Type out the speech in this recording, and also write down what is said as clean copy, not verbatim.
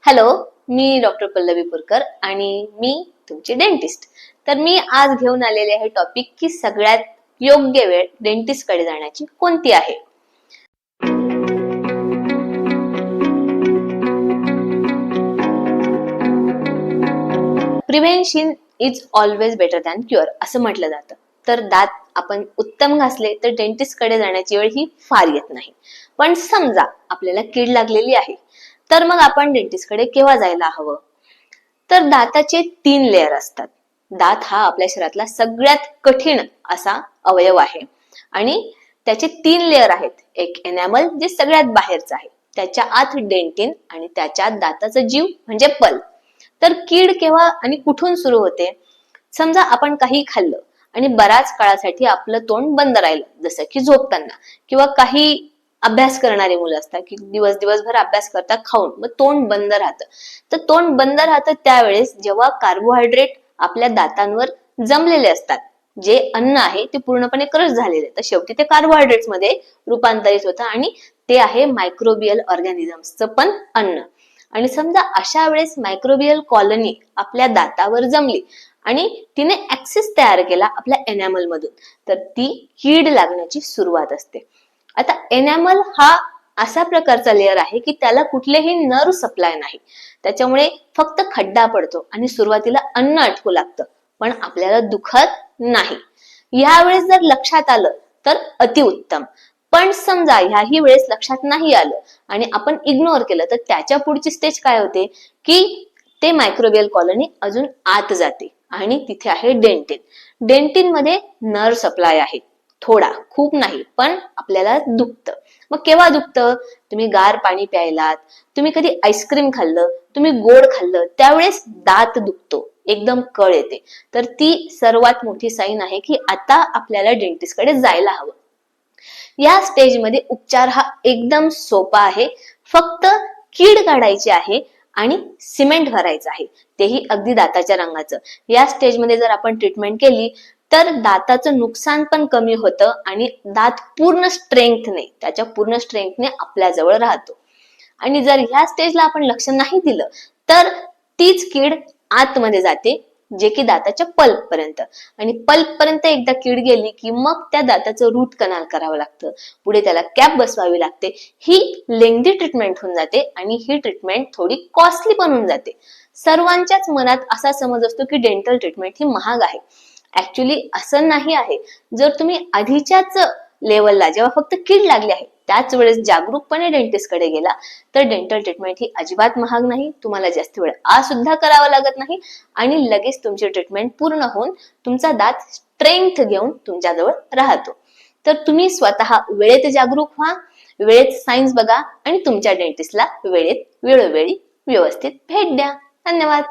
Hello, मी doctor Pallavi Purkar आणि मी तुमची dentist. तर मी आज घेऊन आलेले आहे टॉपिक की सगळ्यात योग्य वेळ डेंटिस्ट कडे जाण्याची कोणती आहे. Prevention is always better than cure असं म्हटलं जातं. तर दात आपण उत्तम घासले तर डेंटिस्ट कडे जाण्याची वेळ ही फार येत नाही. पण समजा आपल्याला कीड लागलेली आहे तर मग आपण डेंटिस्ट कडे केव्हा जायला हवं. तर दाताचे 3 लेअर असतात. दात हा आपल्या शरीरातला सगळ्यात कठीण असा अवयव आहे आणि त्याचे 3 लेअर आहेत. एक एनॅमल जे सगळ्यात बाहेरचं आहे, त्याच्या आत डेंटिन आणि त्याच्या दाताचा जीव म्हणजे पल्प. तर कीड केव्हा आणि कुठून सुरू होते. समजा आपण काही खाल्लं आणि बऱ्याच काळासाठी आपलं तोंड बंद राहिलं, जसं की झोपताना, किंवा काही अभ्यास करणारे मुलं असतात की दिवसभर अभ्यास करतात खाऊन, मग तोंड बंद राहतं. तर तोंड बंद राहतं त्यावेळेस जेव्हा कार्बोहायड्रेट आपल्या दातांवर जमलेले असतात, जे अन्न आहे ते पूर्णपणे क्रश झालेले, तर शेवटी ते कार्बोहायड्रेट्स मध्ये रूपांतरित होतं आणि ते आहे मायक्रोबियल ऑर्गॅनिझम्सचं पण अन्न. आणि समजा अशा वेळेस मायक्रोबियल कॉलनी आपल्या दातावर जमली आणि तिने ऍक्सेस तयार केला आपल्या एनॅमल मधून, तर ती कीड लागण्याची सुरुवात असते. आता एनॅमल हा असा प्रकारचा लेअर आहे की त्याला कुठलेही नर्व सप्लाय नाही, त्याच्यामुळे फक्त खड्डा पडतो आणि सुरुवातीला अन्न अटकू लागतं, पण आपल्याला दुखत नाही. यावेळेस जर लक्षात आलं तर अतिउत्तम. पण समजा ह्याही वेळेस लक्षात नाही आलं आणि आपण इग्नोर केलं तर त्याच्या पुढची स्टेज काय होते की ते मायक्रोबियल कॉलनी अजून आत जाते आणि तिथे आहे डेंटिन. डेंटिन मध्ये नर्व सप्लाय आहे, थोडा, खूप नाही, पण आपल्याला दुखतं. मग केव्हा दुखतं. तुम्ही गार पाणी प्यायलात, तुम्ही कधी आईस्क्रीम खाल्लं, तुम्ही गोड खाल्लं, त्यावेळेस दात दुखतो, एकदम कळ येते. तर ती सर्वात मोठी साईन आहे की आता आपल्याला डेंटिस्ट कडे जायला हवं. या स्टेजमध्ये उपचार हा एकदम सोपा आहे. फक्त कीड काढायची आहे आणि सिमेंट भरायचं आहे, तेही अगदी दाताच्या रंगाचं. या स्टेजमध्ये जर आपण ट्रीटमेंट केली तर दाताचं नुकसान पण कमी होतं आणि दात पूर्ण स्ट्रेंथने, त्याच्या पूर्ण स्ट्रेंथने आपल्या जवळ राहतो. आणि जर ह्या स्टेजला आपण लक्ष नाही दिलं तर तीच कीड आतमध्ये जाते, जे की दाताच्या पल्प पर्यंत. आणि पल्प पर्यंत एकदा कीड गेली की मग त्या दाताचं रूट कनाल करावं लागतं, पुढे त्याला कॅप बसवावी लागते. ही लेंदी ट्रीटमेंट होऊन जाते आणि ही ट्रीटमेंट थोडी कॉस्टली पण होऊन जाते. सर्वांच्याच मनात असा समज असतो की डेंटल ट्रीटमेंट ही महाग आहे. ऍक्च्युली असं नाही आहे. जर तुम्ही आधीच्याच लेवलला, जेव्हा फक्त कीड लागली आहे त्याच वेळेस जागरूकपणे डेंटिस्ट कडे गेला तर डेंटल ट्रीटमेंट ही अजिबात महाग नाही, तुम्हाला जास्त वेळ सुद्धा करावा लागत नाही आणि लगेच तुमची ट्रीटमेंट पूर्ण होऊन तुमचा दात स्ट्रेंथ घेऊन तुमच्याजवळ राहतो. तर तुम्ही स्वतः वेळेत जागरूक व्हा, वेळेत सायन्स बघा आणि तुमच्या डेंटिस्टला वेळोवेळी व्यवस्थित भेट द्या. धन्यवाद.